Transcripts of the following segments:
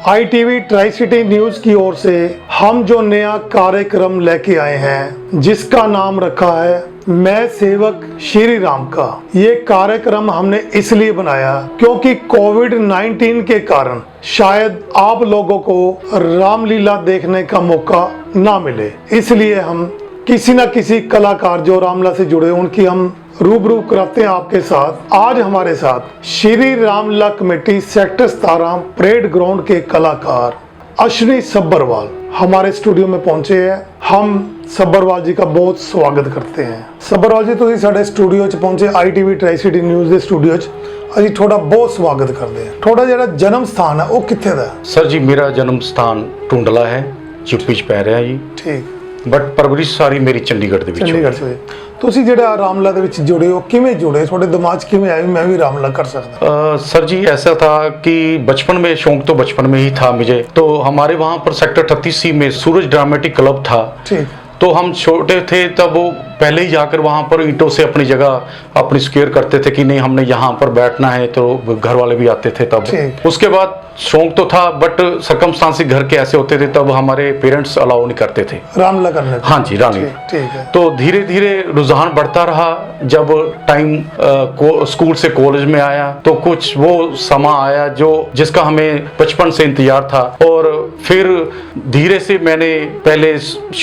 ITV tri city news की ओर से हम जो नया कार्यक्रम लेके आए हैं जिसका नाम रखा है मैं सेवक श्री राम का। ये कार्यक्रम हमने इसलिए बनाया क्योंकि कोविड-19 के कारण शायद आप लोगों को रामलीला देखने का मौका ना मिले, इसलिए हम किसी न किसी कलाकार जो रामलीला से जुड़े उनकी हम रूबरू कराते हैं आपके साथ। आज हमारे साथ Shri Ramlila committee sector 17 parade ground के कलाकार अश्विनी सब्बरवाल हमारे स्टूडियो में पहुंचे हैं। हम सब्बरवाल जी का बहुत स्वागत करते हैं। सब्बरवाल जी ਤੁਸੀਂ ਸਾਡੇ ਸਟੂਡੀਓ 'ਚ ਪਹੁੰਚੇ ITV ਟਰਾਈ ਸਿਟੀ ਨਿਊਜ਼ ਦੇ ਸਟੂਡੀਓ 'ਚ ਅਸੀਂ ਤੁਹਾਡਾ ਬਹੁਤ ਸਵਾਗਤ ਕਰਦੇ ਹਾਂ। ਤੁਹਾਡਾ ਜਿਹੜਾ ਜਨਮ ਸਥਾਨ ਹੈ ਉਹ ਕਿੱਥੇ ਦਾ ਹੈ? सर जी मेरा जन्म स्थान टुंडला है, यूपी च पै रहा है जी, ਠੀਕ, बट परवरिश सारी मेरी चंडीगढ़ ਦੇ ਵਿੱਚ ਚੰਡੀਗੜ੍ਹ 'ਚ ਹੋਏ। ਤੁਸੀਂ ਜਿਹੜਾ ਰਾਮਲੀਲਾ ਦੇ ਵਿੱਚ ਜੁੜੇ ਹੋ ਕਿਵੇਂ ਜੁੜੇ? ਤੁਹਾਡੇ ਦਿਮਾਗ 'ਚ ਕਿਵੇਂ ਆਇਆ ਵੀ ਮੈਂ ਵੀ ਰਾਮਲੀਲਾ ਕਰ ਸਕਦਾ? सर जी ऐसा था कि बचपन में शौक तो बचपन में ही था मुझे। तो हमारे वहाँ पर सेक्टर 38C में सूरज ड्रामेटिक क्लब था। ठीक, तो हम छोटे थे तब वो पहले ही जाकर वहाँ पर ईंटों से अपनी जगह अपनी स्क्वेयर करते थे कि नहीं हमने यहाँ पर बैठना है, तो घर वाले भी आते थे तब। उसके बाद शौक तो था बट सर्कमस्टांसिस घर के ऐसे होते थे तब हमारे पेरेंट्स अलाउ नहीं करते थे रामलीला करने को। हाँ जी रानी। ठीक है। तो धीरे धीरे रुझान बढ़ता रहा। जब टाइम स्कूल से कॉलेज में आया तो कुछ वो समा आया जो जिसका हमें बचपन से इंतजार था, और फिर धीरे से मैंने पहले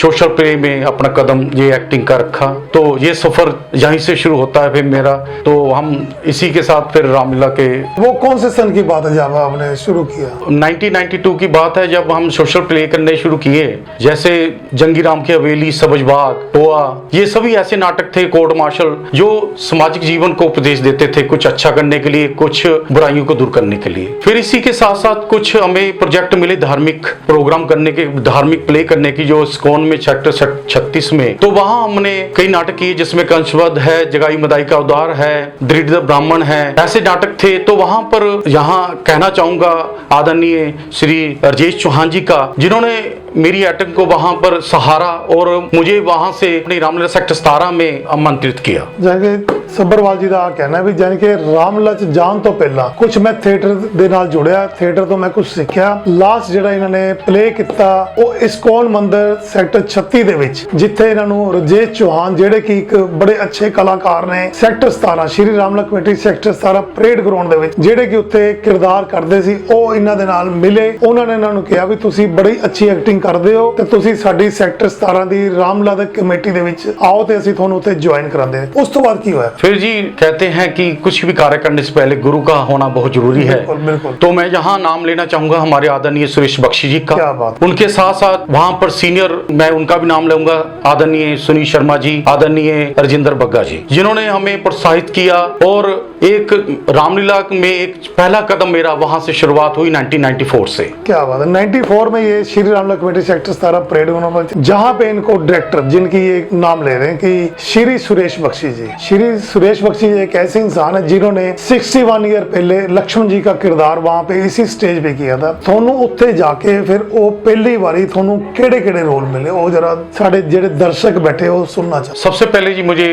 सोशल प्ले में अपना कदम ये एक्टिंग का रखा। तो ये सफर यहीं से शुरू होता है फिर मेरा। तो हम इसी के साथ फिर रामलीला के वो कौन से सन की बात है जब आपने शुरू किया? 1992 की बात है जब हम सोशल प्ले करने शुरू किए, जैसे जंगी राम की हवेली, सब्जबाग, टोआ, ये सभी ऐसे नाटक थे कोर्ट मार्शल जो सामाजिक जीवन को उपदेश देते थे, कुछ अच्छा करने के लिए, कुछ बुराइयों को दूर करने के लिए। फिर इसी के साथ साथ कुछ हमें प्रोजेक्ट मिले धार्मिक प्रोग्राम करने के, धार्मिक प्ले करने की, जो स्कॉन में सेक्टर 36 में। तो वहां हमने कई नाटक किए जिसमें कंसवध है, जगाई मदाई का उद्धार है, दृढ़ ब्राह्मण है, ऐसे नाटक थे। तो वहां पर यहाँ कहना चाहूंगा आदरणीय श्री राजेश चौहान जी का, जिन्होंने मेरी एक्टिंग को वहां पर सहारा और मुझे वहां से अपनी रामलीला सेक्टर 17 में आमंत्रित किया। ਜਾਨੀ ਸੱਬਰਵਾਲ ਜੀ ਦਾ ਕਹਿਣਾ ਵੀ ਜਾਨੀ ਕਿ ਰਾਮਲੀਲਾ ਚ ਜਾਣ ਤੋਂ ਪਹਿਲਾਂ ਕੁਝ ਮੈਂ ਥੀਏਟਰ ਦੇ ਨਾਲ ਜੁੜਿਆ, ਥੀਏਟਰ ਤੋਂ ਮੈਂ ਕੁਝ ਸਿੱਖਿਆ। ਲਾਸਟ ਜਿਹੜਾ ਇਹਨਾਂ ਨੇ ਪਲੇ ਕੀਤਾ ਉਹ ਇਸਕੋਨ ਮੰਦਿਰ ਸੈਕਟਰ 36 ਦੇ ਵਿੱਚ, ਜਿੱਥੇ ਇਹਨਾਂ ਨੂੰ ਰਾਜੇਸ਼ ਚੌਹਾਨ ਜਿਹੜੇ ਕਿ ਇੱਕ ਬੜੇ ਅੱਛੇ ਕਲਾਕਾਰ ਨੇ sector 17 Shri Ramlila committee sector 17 parade ground ਦੇ ਵਿੱਚ ਜਿਹੜੇ ਕਿ ਉੱਥੇ ਕਿਰਦਾਰ ਕਰਦੇ ਸੀ, ਉਹ ਇਹਨਾਂ ਦੇ ਨਾਲ ਮਿਲੇ। ਉਹਨਾਂ ਨੇ ਇਹਨਾਂ ਨੂੰ ਕਿਹਾ ਵੀ ਤੁਸੀਂ ਬੜੀ ਅੱਛੀ ਐਕਟਿੰਗ ਕਰਦੇ ਹੋ ਤੇ ਤੁਸੀਂ ਸਾਡੀ ਸੈਕਟਰ 17 ਦੀ ਰਾਮਲੀਲਾ ਦੇ ਕਮੇਟੀ ਦੇ ਵਿੱਚ ਆਓ ਤੇ ਅਸੀਂ ਤੁਹਾਨੂੰ ਉੱਥੇ ਜੁਆਇਨ ਕਰਾਂਦੇ ਹਾਂ। ਉਸ ਤੋਂ ਬਾਅਦ ਕੀ ਹੋਇਆ? फिर जी कहते हैं कि कुछ भी कार्य करने से पहले गुरु का होना बहुत जरूरी है। बिल्कुल, बिल्कुल। तो मैं यहाँ नाम लेना चाहूंगा हमारे आदरणीय सुरेश बख्शी जी का। क्या बात। उनके साथ साथ वहाँ पर सीनियर मैं उनका भी नाम लूंगा, आदरणीय सुनील शर्मा जी, आदरणीय राजेंद्र बग्गा जी, जिन्होंने हमें प्रोत्साहित किया। और एक रामलीला में एक पहला कदम मेरा वहां से शुरुआत हुई 1994 से। क्या बात है। 94 में ये Shri Ramlila committee sector 17 parade ground, जहाँ पे इनको डायरेक्टर जिनकी ये नाम ले रहे हैं कि श्री सुरेश बख्शी जी। श्री सुरेश बख्शी जी एक ऐसे इंसान है जिन्होंने 61 ईयर पहले लक्ष्मण जी का किरदार वहां पे इसी स्टेज पे किया था। थोनू उत्थे जाके फिर वो पहली बारी थोनू केड़े रोल मिले वो जरा साढ़े जेड़े दर्शक बैठे वो सुनना चाहते। सबसे पहले जी मुझे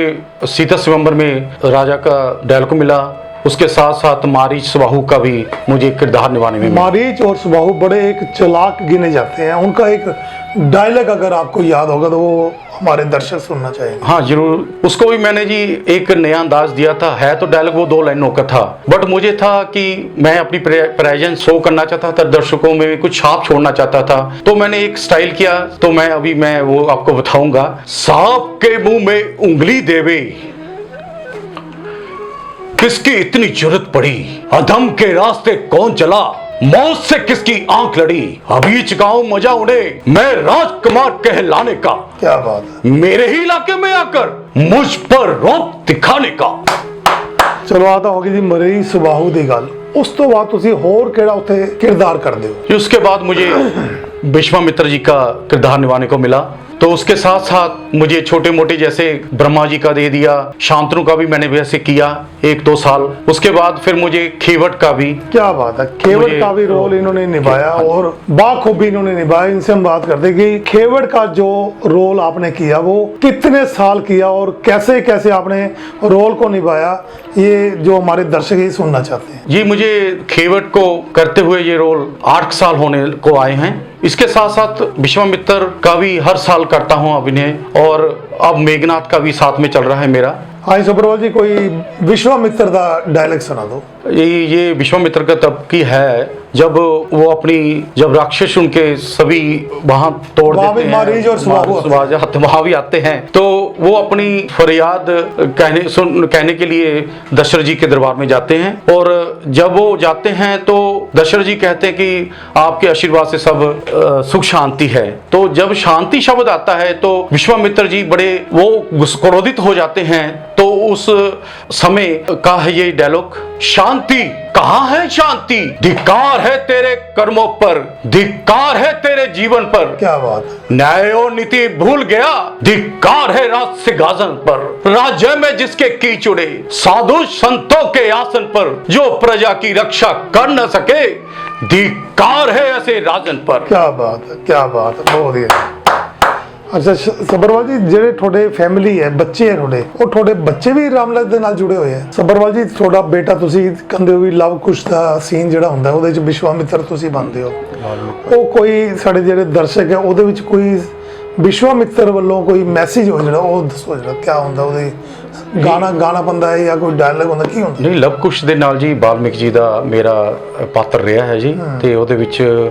सीता स्वयंवर में राजा का डायलॉग मिला, उसके साथ साथ मारीच सुबाहु का भी मुझे किरदार निभाने में। मारीच और सुबाहु बड़े एक चालाक गिने जाते हैं, उनका एक डायलॉग अगर आपको याद होगा तो वो हमारे दर्शक सुनना चाहेंगे। हाँ जरूर, उसको भी मैंने जी एक नया अंदाज दिया था। है तो डायलॉग वो 2 लाइनों का था, बट मुझे था कि मैं अपनी प्रेजेंस शो करना चाहता था, दर्शकों में कुछ छाप छोड़ना चाहता था। तो मैंने एक स्टाइल किया, तो मैं वो आपको बताऊंगा। सांप के मुंह में उंगली देवे किसकी इतनी जरूरत पड़ी, अधम के रास्ते कौन चला, मौत से किसकी आंख लड़ी, अभी गाँव मजा उड़े मैं राजकुमार कहलाने का, क्या बात है। मेरे ही इलाके में आकर मुझ पर रौब दिखाने का। चलो आ तो होगी जी मरी सुबाहु दी गल। उस तो बाद तुसी होर केड़ा उत्थे किरदार कर दे हो? उसके बाद मुझे विश्वामित्र जी का किरदार निभाने को मिला। तो उसके साथ साथ मुझे छोटे मोटे जैसे ब्रह्मा जी का दे दिया, शांतनु का भी मैंने वैसे किया 1-2 साल। उसके बाद फिर मुझे खेवट का भी। क्या बात है, खेवट मुझे- का भी रोल इन्होंने निभाया और बाखूबी इन्होंने निभाया। इनसे हम बात करते कि खेवट का जो रोल आपने किया वो कितने साल किया और कैसे कैसे आपने रोल को निभाया, ये जो हमारे दर्शक ही सुनना चाहते हैं। जी, मुझे खेवट को करते हुए ये रोल 8 साल होने को आए हैं। इसके साथ साथ विश्वामित्र का भी हर साल करता हूँ अभिनय, और अब मेघनाथ का भी साथ में चल रहा है मेरा। हाँ सुब्रवाल जी, कोई विश्वामित्र का डायलॉग सुना दो। ये विश्वामित्र का तब की है जब वो जब राक्षस उनके सभी वहां तोड़ वहाँ देते भी हैं, मारीच और वहां भी आते हैं, तो वो अपनी फरियाद कहने के लिए दशरथ जी के दरबार में जाते हैं। और जब वो जाते हैं तो दशरथ जी कहते हैं कि आपके आशीर्वाद से सब सुख शांति है। तो जब शांति शब्द आता है तो विश्वामित्र जी बड़े वो क्रोधित हो जाते हैं। तो उस समय का है ये डायलॉग, शांति कहाँ है शांति, धिक्कार है तेरे कर्मों पर, धिक्कार है तेरे जीवन पर। क्या बात है। न्याय और नीति भूल गया, धिक्कार है राज सिंहासन पर। राज्य में जिसके कीचुड़े, साधु संतों के आसन पर, जो प्रजा की रक्षा कर न सके, धिक्कार है ऐसे राजन पर। क्या बात है, क्या बात है, बहुत ही अच्छा। अच्छा ਸੱਭਰਵਾਲ ਜੀ, ਜਿਹੜੇ ਤੁਹਾਡੇ ਫੈਮਿਲੀ ਹੈ, ਬੱਚੇ ਹੈ ਤੁਹਾਡੇ, ਉਹ ਤੁਹਾਡੇ ਬੱਚੇ ਵੀ ਰਾਮਲੀਲਾ ਦੇ ਨਾਲ ਜੁੜੇ ਹੋਏ ਆ। ਸੱਭਰਵਾਲ ਜੀ, ਤੁਹਾਡਾ ਬੇਟਾ, ਤੁਸੀਂ ਕਹਿੰਦੇ ਹੋ ਵੀ ਲਵ ਕੁਸ਼ ਦਾ ਸੀਨ ਜਿਹੜਾ ਹੁੰਦਾ ਉਹਦੇ ਵਿੱਚ ਵਿਸ਼ਵਾਮਿੱਤਰ ਤੁਸੀਂ ਬਣਦੇ ਹੋ, ਉਹ ਕੋਈ ਸਾਡੇ ਜਿਹੜੇ ਦਰਸ਼ਕ ਹੈ ਉਹਦੇ ਵਿੱਚ ਕੋਈ ਵਿਸ਼ਵਾਮਿੱਤਰ ਵੱਲੋਂ ਕੋਈ ਮੈਸੇਜ ਹੋ ਜਿਹੜਾ ਉਹ ਦੱਸੋ, ਜਿਹੜਾ ਕੀ ਹੁੰਦਾ ਉਹਦੇ ਗਾਣਾ ਬੰਦਾ ਹੈ ਜਾਂ ਕੋਈ ਡਾਇਲੌਗ ਹੁੰਦਾ, ਕੀ ਹੁੰਦਾ? ਨਹੀਂ, ਲਵ ਕੁਸ਼ ਦੇ ਨਾਲ ਜੀ ਵਾਲਮੀਕ ਜੀ ਦਾ ਮੇਰਾ ਪਾਤਰ ਰਿਹਾ ਹੈ ਜੀ, ਤੇ ਉਹਦੇ ਵਿੱਚ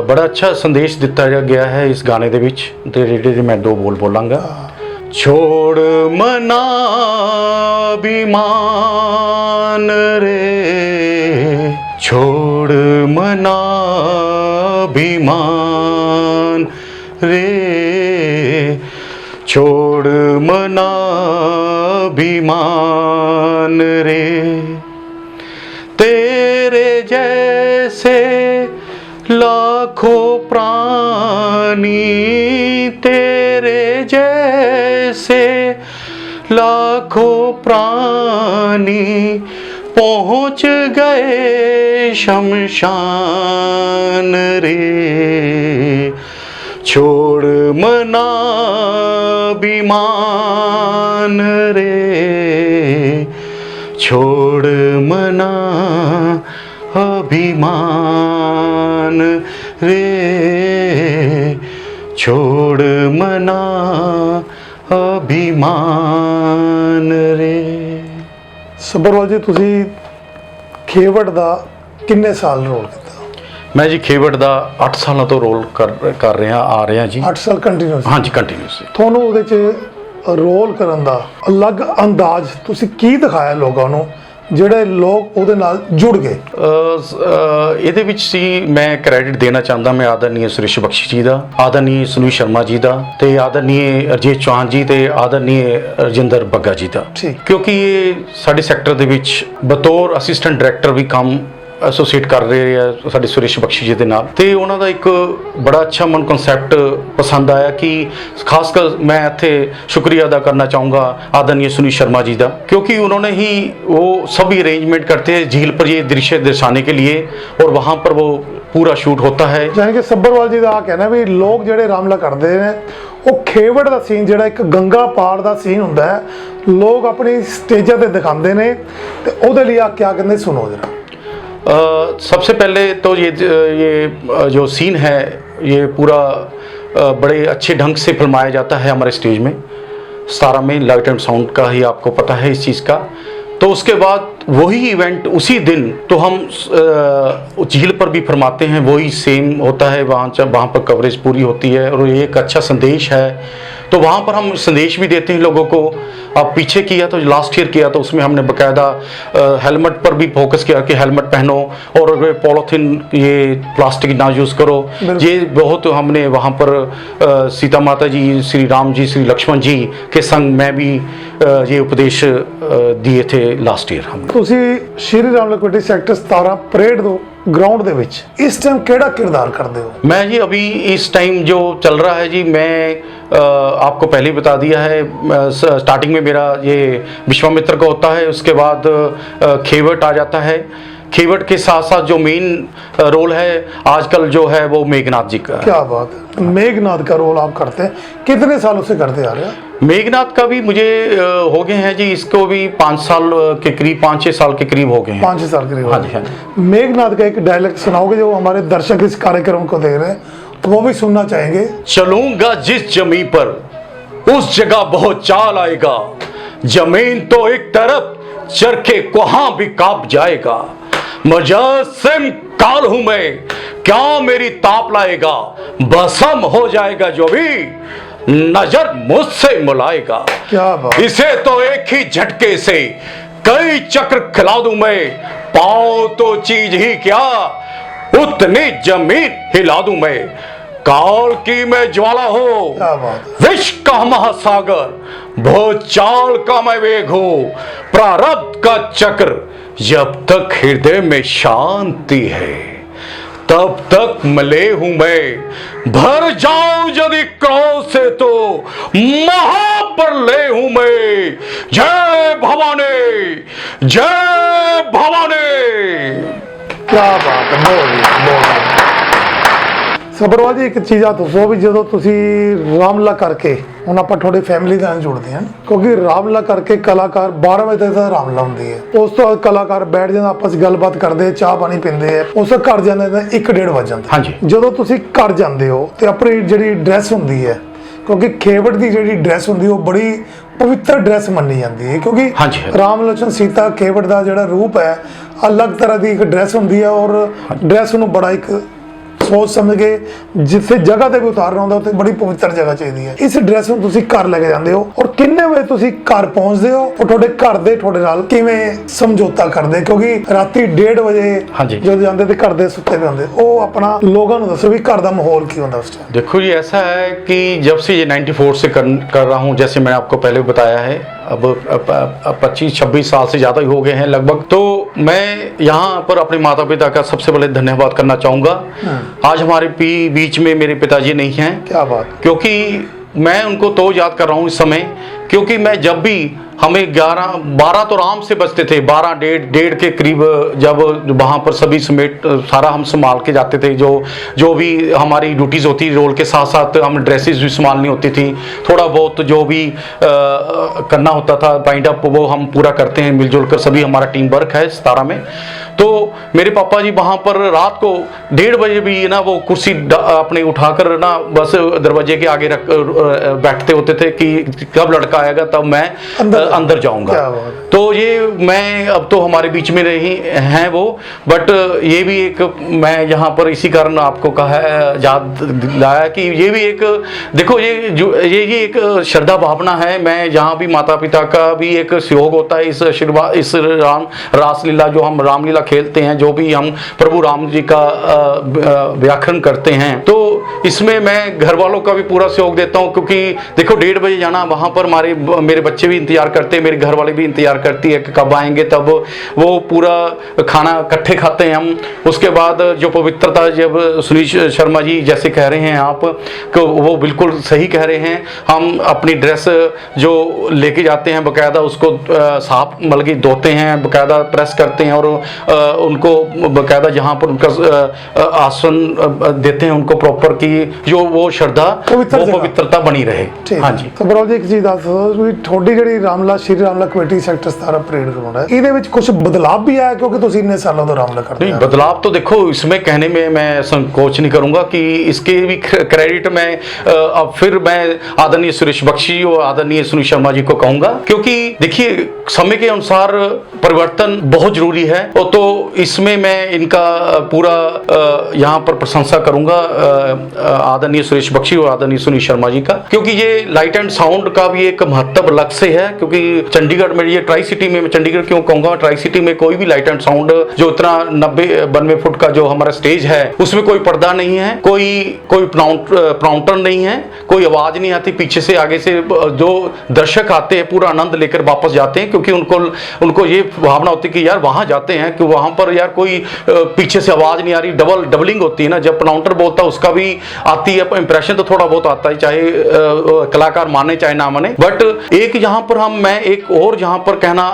बड़ा अच्छा संदेश दिता गया है इस गाने दे विच। ते मैं 2 बोल बोलांगा। छोड़ मना अभिमान रे, छोड़ मना अभिमान रे, छोड़ मना अभिमान रे, तेरे जैसे लाखों प्राणी, तेरे जैसे लाखों प्राणी, पहुँच गए शमशान रे, छोड़ मना अभिमान रे, छोड़ मना अभिमान रे, छोड़ मना अभिमान रे। ਸੱਭਰਵਾਲ ਜੀ, ਤੁਸੀਂ ਖੇਵਟ ਦਾ ਕਿੰਨੇ ਸਾਲ ਰੋਲ ਕੀਤਾ? मैं जी खेवट ਦਾ 8 ਸਾਲਾਂ ਤੋਂ ਰੋਲ ਕਰ ਰਿਹਾ ਆ ਰਿਹਾ ਜੀ। 8 ਸਾਲ ਕੰਟੀਨਿਊਸ? ਹਾਂਜੀ, ਕੰਟੀਨਿਊਸ। ਤੁਹਾਨੂੰ ਉਹਦੇ 'ਚ ਰੋਲ ਕਰਨ ਦਾ ਅਲੱਗ ਅੰਦਾਜ਼ ਤੁਸੀਂ ਕੀ ਦਿਖਾਇਆ ਲੋਕਾਂ ਨੂੰ, ਜਿਹੜੇ ਲੋਕ ਉਹਦੇ ਨਾਲ ਜੁੜ ਗਏ? ਇਹਦੇ ਵਿੱਚ ਸੀ ਮੈਂ ਕ੍ਰੈਡਿਟ ਦੇਣਾ ਚਾਹੁੰਦਾ ਮੈਂ ਆਦਰਨੀय ਸੁਰੇਸ਼ ਬਖਸ਼ੀ ਜੀ ਦਾ, ਆਦਰਨੀय ਸੁਨੀਲ ਸ਼ਰਮਾ ਜੀ ਦਾ, ਤੇ ਆਦਰਨੀय ਅਰਜੀਤ ਚੌਹਾਨ ਜੀ ਤੇ ਆਦਰਨੀय ਰਜਿੰਦਰ ਬੱਗਾ ਜੀ ਦਾ। ਕਿਉਂਕਿ ਇਹ ਸਾਡੇ ਸੈਕਟਰ ਦੇ ਵਿੱਚ ਬਤੌਰ ਅਸਿਸਟੈਂਟ ਡਾਇਰੈਕਟਰ ਵੀ ਕੰਮ ਐਸੋਸੀਏਟ ਕਰ ਰਹੇ ਆ ਸਾਡੇ ਸੁਰੇਸ਼ ਬਖਸ਼ੀ ਜੀ ਦੇ ਨਾਲ, ਤੇ ਉਹਨਾਂ ਦਾ ਇੱਕ ਬੜਾ ਅੱਛਾ ਮਨ ਕਨਸੈਪਟ ਪਸੰਦ ਆਇਆ ਕਿ ਖਾਸ ਕਰ ਮੈਂ ਇੱਥੇ शुक्रिया अदा करना चाहूँगा आदरणीय सुनील शर्मा जी का, क्योंकि उन्होंने ही वो सभी अरेंजमेंट करते हैं झील पर ये दृश्य दर्शाने के लिए, और वहाँ पर वो पूरा शूट होता है। ਜਾਨੀ ਕਿ ਸੱਭਰਵਾਲ ਜੀ ਦਾ ਕਹਿਣਾ ਵੀ ਲੋਕ ਜਿਹੜੇ ਰਾਮਲੀਲਾ ਕਰਦੇ ਨੇ ਉਹ ਖੇਵਟ ਦਾ ਸੀਨ ਜਿਹੜਾ ਇੱਕ ਗੰਗਾ ਪਾਰ ਦਾ ਸੀਨ ਹੁੰਦਾ ਹੈ, ਲੋਕ ਆਪਣੀ ਸਟੇਜਾਂ ਤੇ ਦਿਖਾਉਂਦੇ ਨੇ, ਤੇ ਉਹਦੇ ਲਈ ਆ ਕਿਆ ਕਹਿੰਦੇ ਸੁਣੋ ਜਰਾ। सबसे पहले तो ये जो सीन है ये पूरा बड़े अच्छे ढंग से फिल्माया जाता है हमारे स्टेज में, 17 में लाइट एंड साउंड का ही आपको पता है इस चीज़ का। तो उसके बाद वही इवेंट उसी दिन तो हम झील पर भी फरमाते हैं, वही सेम होता है, वहाँ पर कवरेज पूरी होती है और ये एक अच्छा संदेश है। तो वहाँ पर हम संदेश भी देते हैं लोगों को। अब पीछे किया तो लास्ट ईयर किया तो उसमें हमने बाकायदा हेलमेट पर भी फोकस किया कि हेलमेट पहनो और पॉलीथीन ये प्लास्टिक ना यूज़ करो। ये बहुत हमने वहाँ पर सीता माता जी, श्री राम जी, श्री लक्ष्मण जी के संग मैं भी ये उपदेश दिए थे लास्ट ईयर। हम ਤੁਸੀਂ Shri Ram committee sector 17 parade ਦੋ ग्राउंड ਦੇ ਵਿੱਚ ਇਸ ਟਾਈਮ ਕਿਹੜਾ ਕਿਰਦਾਰ ਕਰਦੇ ਹੋ? मैं जी अभी इस टाइम जो चल रहा है जी, मैं आपको पहले ही बता दिया है, स्टार्टिंग में मेरा ये विश्वामित्र का होता है, उसके बाद खेवट आ जाता है। खेवट के साथ साथ जो मेन रोल है आजकल जो है वो मेघनाथ जी का। क्या बात है, मेघनाथ का रोल आप करते हैं, कितने सालों से करते आ रहे हैं? मेघनाथ का भी मुझे हो गए हैं जी, इसको भी 5 साल के करीब, 5-6 साल के करीब हो गए हैं। 5-6 साल करीब। हाँ जी, हाँ जी। मेघनाथ का एक डायलॉग सुनाओगे जो हमारे दर्शक इस कार्यक्रम को देख रहे हैं तो वो भी सुनना चाहेंगे। चलूंगा जिस जमी पर उस जगह बहुत चाल आएगा, जमीन तो एक तरफ चरखे कोहां भी कांप जाएगा। मुजस्सिम काल हूं मैं, क्या मेरी ताप लाएगा, भस्म हो जाएगा जो भी नजर मुझसे मिलाएगा। क्या बात। इसे तो एक ही झटके से कई चक्र खिला दूं मैं, पाओ तो चीज ही क्या उतनी जमीन हिला दूं मैं। काल की मैं ज्वाला हो, क्या बात। विष का महासागर, भूचाल का मैं वेग हूं, प्रारब्ध का चक्र। जब तक हृदय में शांति है तब तक मले हूं मैं, भर जाऊं यदि क्रोध से तो महा पर ले हूं मैं। जय भवानी, जय भवानी। क्या बात है, बहुत ਸਬਰਵਾਲ ਜੀ, ਇੱਕ ਚੀਜ਼ ਆ ਦੱਸੋ ਵੀ ਜਦੋਂ ਤੁਸੀਂ ਰਾਮਲਾ ਕਰਕੇ, ਹੁਣ ਆਪਾਂ ਤੁਹਾਡੀ ਫੈਮਿਲੀ ਨਾਲ ਜੁੜਦੇ ਹਾਂ ਕਿਉਂਕਿ ਰਾਮਲਾ ਕਰਕੇ ਕਲਾਕਾਰ 12 ਵਜੇ ਤੱਕ ਰਾਮਲਾ ਹੁੰਦੀ ਹੈ, ਉਸ ਤੋਂ ਬਾਅਦ ਕਲਾਕਾਰ ਬੈਠ ਜਾਂਦੇ, ਆਪਸ ਵਿੱਚ ਗੱਲਬਾਤ ਕਰਦੇ, ਚਾਹ ਪਾਣੀ ਪੀਂਦੇ ਆ, ਉਸ ਤੋਂ ਘਰ ਜਾਂਦੇ ਤਾਂ 1-1:30 ਵਜ ਜਾਂਦਾ। ਹਾਂਜੀ। ਜਦੋਂ ਤੁਸੀਂ ਘਰ ਜਾਂਦੇ ਹੋ ਤੇ ਆਪਣੀ ਜਿਹੜੀ ਡਰੈਸ ਹੁੰਦੀ ਹੈ, ਕਿਉਂਕਿ ਖੇਵਟ ਦੀ ਜਿਹੜੀ ਡਰੈਸ ਹੁੰਦੀ ਉਹ ਬੜੀ ਪਵਿੱਤਰ ਡਰੈਸ ਮੰਨੀ ਜਾਂਦੀ ਹੈ, ਕਿਉਂਕਿ ਰਾਮ ਲక్ష్మణ ਸੀਤਾ ਖੇਵਟ ਦਾ ਜਿਹੜਾ ਰੂਪ ਹੈ ਅਲੱਗ ਤਰ੍ਹਾਂ ਦੀ ਇੱਕ ਡਰੈਸ ਹੁੰਦੀ ਹੈ ਔਰ ਡਰੈਸ ਨੂੰ ਬੜਾ ਇੱਕ सोच समझ के जिथे जगह ते भी उतारना होंदा उत्थे बड़ी पवित्र जगह चाहिए है। इस ड्रेस ਨੂੰ ਤੁਸੀਂ ਘਰ ਲੈ ਕੇ ਜਾਂਦੇ ਹੋ ਔਰ ਕਿੰਨੇ ਵਜੇ ਤੁਸੀਂ ਘਰ ਪਹੁੰਚਦੇ ਹੋ ਔਰ ਤੁਹਾਡੇ ਘਰ ਦੇ ਤੁਹਾਡੇ ਨਾਲ ਕਿਵੇਂ ਸਮਝੌਤਾ ਕਰਦੇ, ਕਿਉਂਕਿ ਰਾਤੀ 1:30 ਵਜੇ ਜਦੋਂ ਜਾਂਦੇ ਤੇ ਘਰ ਦੇ ਸੁੱਤੇ ਪਏ ਹੁੰਦੇ, ਉਹ ਆਪਣਾ ਲੋਕਾਂ ਨੂੰ ਦੱਸੋ ਵੀ ਘਰ ਦਾ ਮਾਹੌਲ ਕੀ ਹੁੰਦਾ ਉਸ ਟਾਈਮ। देखो जी, ऐसा है कि जब से ये 94 से कर रहा हूँ, जैसे मैंने आपको पहले बताया है, अब 25-26 साल से ज़्यादा ही हो गए हैं लगभग, तो मैं यहाँ पर अपने माता पिता का सबसे पहले धन्यवाद करना चाहूँगा। आज हमारे बीच में मेरे पिताजी नहीं हैं। क्या बात। क्योंकि मैं उनको तो याद कर रहा हूँ इस समय, क्योंकि मैं जब भी हमें 11-12 तो आराम से बजते थे, 12-1:30 के करीब जब वहाँ पर सभी समेट सारा हम संभाल के जाते थे, जो भी हमारी ड्यूटीज़ होती, रोल के साथ साथ हम ड्रेसेस भी संभालनी होती थी, थोड़ा बहुत जो भी करना होता था बाइंड अप वो हम पूरा करते हैं मिलजुल कर, सभी हमारा टीम वर्क है 17 में। तो मेरे पापा जी वहाँ पर रात को 1:30 बजे भी ना वो कुर्सी अपने उठाकर ना बस दरवाजे के आगे रख बैठते होते थे कि कब लड़का आएगा तब मैं अंदर जाऊंगा। तो ये मैं अब तो हमारे बीच में नहीं हैं वो, बट ये भी एक मैं यहाँ पर इसी कारण आपको कहा है, याद लाया कि ये भी एक देखो ये एक श्रद्धा भावना है। मैं यहाँ भी माता पिता का भी एक सहयोग होता है, इस आशीर्वाद, इस रासलीला जो हम रामलीला खेलते हैं, जो भी हम प्रभु राम जी का व्याख्यान करते हैं, तो इसमें मैं घर वालों का भी पूरा सहयोग देता हूँ। क्योंकि देखो 1:30 बजे जाना, वहाँ पर मेरे बच्चे भी इंतजार करते हैं, मेरे घर वाले भी इंतजार करती है कि कब आएंगे, तब वो पूरा खाना इकट्ठे खाते हैं हम। उसके बाद जो पवित्रता, जब सुनील शर्मा जी जैसे कह रहे हैं आप, तो वो बिल्कुल सही कह रहे हैं। हम अपनी ड्रेस जो लेके जाते हैं बाकायदा उसको साफ मतलब कि धोते हैं, बाकायदा प्रेस करते हैं और उनको बाकायदा जहाँ पर उनका आसन देते हैं उनको प्रॉपर, की जो वो श्रद्धा वो पवित्रता बनी रहे। हाँ जी। तो बराबर जी एक चीज दसो ਵੀ ਤੁਹਾਡੀ ਜਿਹੜੀ ਰਾਮਲਾ ਸ਼੍ਰੀ ਰਾਮਲਾ ਕਮੇਟੀ ਸੈਕਟਰ 17 परेड ग्राउंड है, ਇਹਦੇ ਵਿੱਚ कुछ बदलाव भी आया क्योंकि ਤੁਸੀਂ इतने सालों ਤੋਂ ਰਾਮਲਾ करते हैं? नहीं, बदलाव तो देखो इसमें कहने में मैं संकोच नहीं करूंगा कि इसके भी क्रेडिट मैं अब फिर मैं आदरणीय सुरेश बख्शी और आदरणीय सुनील शर्मा जी को कहूंगा, क्योंकि देखिए समय के अनुसार परिवर्तन बहुत जरूरी है। और तो इसमें मैं इनका पूरा यहाँ पर प्रशंसा करूंगा आदरणीय सुरेश बख्शी और आदरणीय सुनील शर्मा जी का, क्योंकि ये लाइट एंड साउंड का भी एक महत्व अलग से है। क्योंकि चंडीगढ़ में, ये ट्राई सिटी में, चंडीगढ़ क्यों कहूंगा, ट्राई सिटी में कोई भी लाइट एंड साउंड जो इतना 90-92 फुट का जो हमारा स्टेज है उसमें कोई पर्दा नहीं है, कोई प्राउंटर नहीं है, कोई आवाज नहीं आती पीछे से आगे से। जो दर्शक आते हैं पूरा आनंद लेकर वापस जाते हैं, क्योंकि उनको ये भावना होती है कि यार वहां जाते हैं कि वहां पर यार कोई पीछे से आवाज नहीं आ रही, डबलिंग होती है ना, जब प्रोनाउंसर बोलता है उसका भी आती है, इंप्रेशन तो थोड़ा बहुत आता है, चाहे कलाकार माने चाहे ना माने। बट एक यहाँ पर मैं एक और यहाँ पर कहना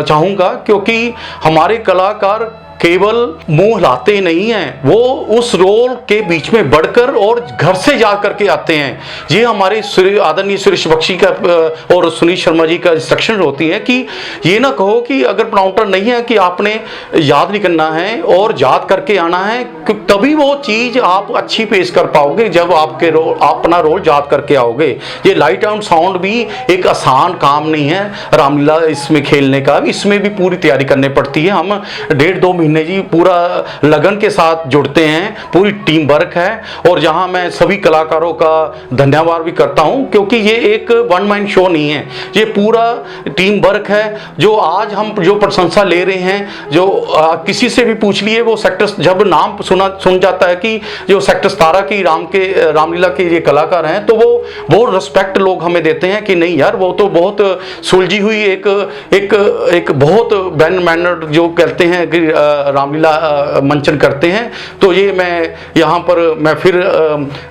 चाहूंगा, क्योंकि हमारे कलाकार केवल मुंह लाते नहीं हैं, वो उस रोल के बीच में बढ़कर और घर से जा करके आते हैं। ये हमारे आदरणीय सुरेश बख्शी का और सुनील शर्मा जी का इंस्ट्रक्शन होती है कि ये ना कहो कि अगर प्रोनाउंसर नहीं है कि आपने याद नहीं करना है और याद करके आना है, तभी वो चीज आप अच्छी पेश कर पाओगे जब आपके अपना रोल याद करके आओगे। ये लाइट एंड साउंड भी एक आसान काम नहीं है रामलीला इसमें खेलने का, इसमें भी पूरी तैयारी करनी पड़ती है। हम 1.5-2 महीने जी पूरा लगन के साथ जुड़ते हैं, पूरी टीम वर्क है। और जहां मैं सभी कलाकारों का धन्यवाद भी करता हूं, क्योंकि ये एक वन मैन शो नहीं है, ये पूरा टीम वर्क है। जो आज हम जो प्रशंसा ले रहे हैं, जो किसी से भी पूछ लिए, वो सेक्टर जब नाम सुन जाता है कि जो सेक्टर 17 की रामलीला के ये कलाकार हैं, तो वो बहुत रिस्पेक्ट लोग हमें देते हैं कि नहीं यार वो तो बहुत सुलझी हुई एक बहुत वेल मैनर्ड जो कहते हैं कि रामलीला मंचन करते हैं। तो ये मैं यहाँ पर मैं फिर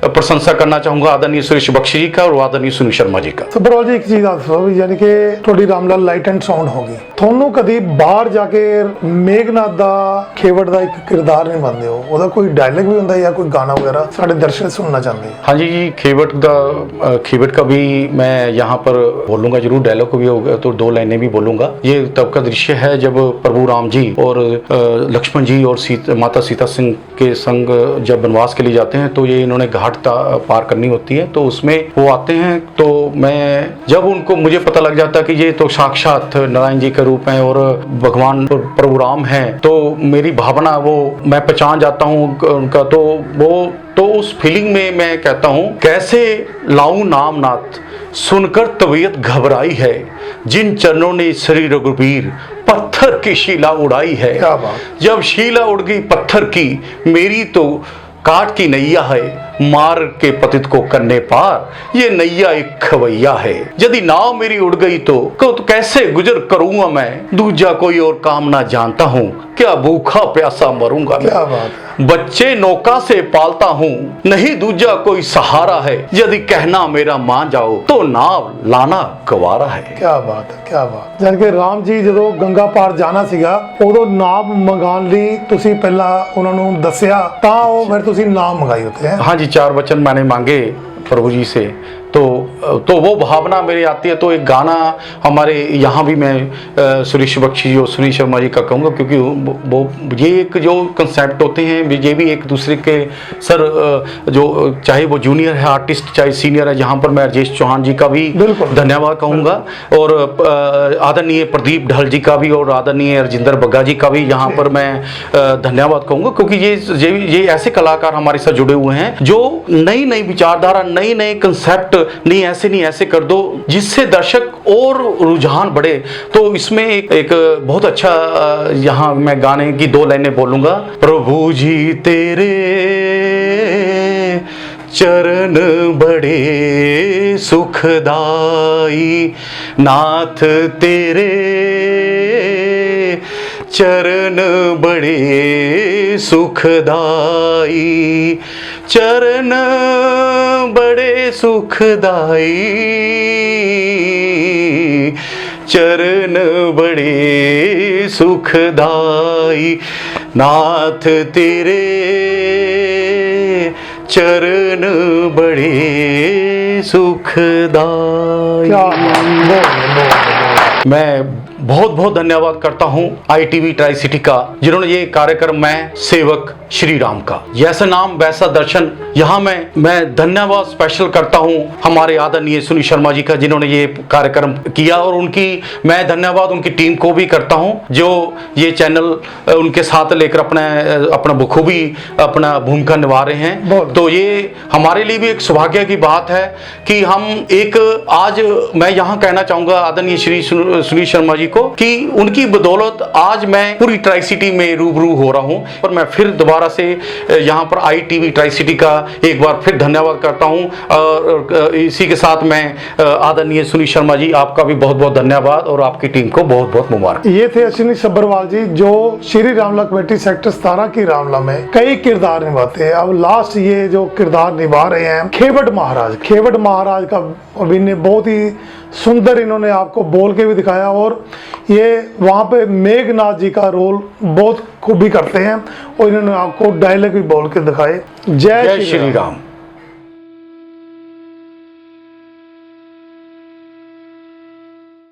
प्रशंसा करना चाहूंगा आदरणीय सुरेश बख्शी जी का और आदरणीय सुनील शर्मा जी का। सुब्रवाल जी, एक चीज आप दसो भी, यानी कि थोड़ी रामलीला लाइट एंड साउंड होगी, ਤੁਹਾਨੂੰ ਕਦੀ ਬਾਹਰ ਜਾ ਕੇ ਮੇਘਨਾਥ ਦਾ ਖੇਵਟ ਦਾ ਇੱਕ ਕਿਰਦਾਰ ਨਹੀਂ ਬਣਦੇ ਹੋ, ਉਹਦਾ ਕੋਈ ਡਾਇਲੌਗ ਵੀ ਹੁੰਦਾ ਜਾਂ ਕੋਈ ਗਾਣਾ वगैरह ਸਾਡੇ दर्शक सुनना चाहते हैं? हाँ जी, खीवट का भी मैं यहाँ पर बोलूंगा जरूर, डायलॉग को भी होगा तो 2 लाइनें भी बोलूंगा। ये तब का दृश्य है जब प्रभु राम जी और लक्ष्मण जी और माता सीता सिंह के संग जब वनवास के लिए जाते हैं, तो ये इन्होंने घाट पार करनी होती है, तो उसमें वो आते हैं। तो मैं जब उनको मुझे पता लग जाता है कि ये तो साक्षात नारायण जी के रूप हैं और भगवान प्रभु राम हैं, तो मेरी भावना वो मैं पहचान जाता हूँ उनका। तो उस फीलिंग में मैं कहता हूँ, कैसे लाऊं नाम नाथ सुनकर तबीयत घबराई है, जिन चरणों ने श्री रघुवीर पत्थर की शिला उड़ाई है। क्या बात। जब शिला उड़ गई पत्थर की, मेरी तो काट की नैया है, मार के पतित को करने पार, ये नैया एक खवैया है। यदि नाव मेरी उड़ गई तो कैसे गुजर करूंगा मैं, दूजा कोई और काम ना जानता हूँ, क्या भूखा प्यासा मरूंगा मैं। क्या बात। बच्चे नौका से पालता हूँ, नहीं दूजा कोई सहारा है, यदि कहना मेरा मान जाओ तो नाव लाना गवारा है। क्या बात है, क्या बात। ਜਾਣੀ ਕਿ ਰਾਮ ਜੀ ਜਦੋਂ ਗੰਗਾ ਪਾਰ ਜਾਣਾ ਸੀਗਾ, ਉਦੋਂ ਨਾਮ ਮੰਗਾਉਣ ਲਈ ਤੁਸੀਂ ਪਹਿਲਾਂ ਉਹਨਾਂ ਨੂੰ ਦੱਸਿਆ, ਤਾਂ ਉਹ ਫਿਰ ਤੁਸੀਂ ਨਾਮ ਮੰਗਾਈ ਉੱਥੇ ਹੈ? हाँ जी, 4 वचन मैंने मांगे प्रभु जी से, तो वो भावना मेरी आती है। तो एक गाना हमारे यहाँ भी मैं सुरेश बख्शी जी और सुनील शर्मा जी का कहूँगा, क्योंकि वो ये एक जो कंसेप्ट होते हैं, ये भी एक दूसरे के सर जो चाहे वो जूनियर है आर्टिस्ट चाहे सीनियर है, जहाँ पर मैं राजेश चौहान जी का भी धन्यवाद कहूँगा, और आदरणीय प्रदीप ढल जी का भी, और आदरणीय राजेंद्र बग्गा जी का भी यहाँ पर मैं धन्यवाद कहूँगा, क्योंकि ये ऐसे कलाकार हमारे साथ जुड़े हुए हैं जो नई विचारधारा, नए कंसेप्ट, नहीं ऐसे कर दो, जिससे दर्शक और रुझान बढ़े। तो इसमें एक बहुत अच्छा यहाँ मैं गाने की 2 लाइनें बोलूंगा। प्रभु जी तेरे चरण बड़े सुखदाई, नाथ तेरे चरण बड़े सुखदाई, चरण बड़े सुखदाई, चरण बड़े सुखदाई, नाथ तेरे चरण बड़े सुखदाई। मैं बहुत धन्यवाद करता हूं ITV ट्राई सिटी का, जिन्होंने ये कार्यक्रम में सेवक श्री राम का, जैसा नाम वैसा दर्शन, यहाँ मैं धन्यवाद स्पेशल करता हूँ हमारे आदरणीय सुनील शर्मा जी का, जिन्होंने ये कार्यक्रम किया, और मैं धन्यवाद उनकी टीम को भी करता हूँ, जो ये चैनल उनके साथ लेकर अपना बखूबी अपना भूमिका निभा रहे हैं। तो ये हमारे लिए भी एक सौभाग्य की बात है कि हम आज मैं यहाँ कहना चाहूंगा आदरणीय श्री सुनील शर्मा जी को, कि उनकी बदौलत आज मैं पूरी ट्राई सिटी में रूबरू हो रहा हूँ, और मैं फिर दोबारा तरह से यहाँ पर ITV ट्राई सिटी का एक बार फिर धन्यवाद करता हूँ। और इसी के साथ मैं आदरणीय सुनील शर्मा जी, आपका भी बहुत बहुत धन्यवाद और आपकी टीम को बहुत बहुत मुबारक। ये थे अश्विनी सब्बरवाल जी, जो श्री रामला कमेटी सेक्टर 17 की रामला में कई किरदार निभाते हैं। अब लास्ट ये जो किरदार निभा रहे हैं खेवट महाराज का अभिनय बहुत ही सुंदर इन्होंने आपको बोल के भी दिखाया, और ये वहाँ पे मेघनाथ जी का रोल बहुत खूबी करते हैं और इन्होंने आपको डायलॉग भी बोल के दिखाए। जय श्री राम।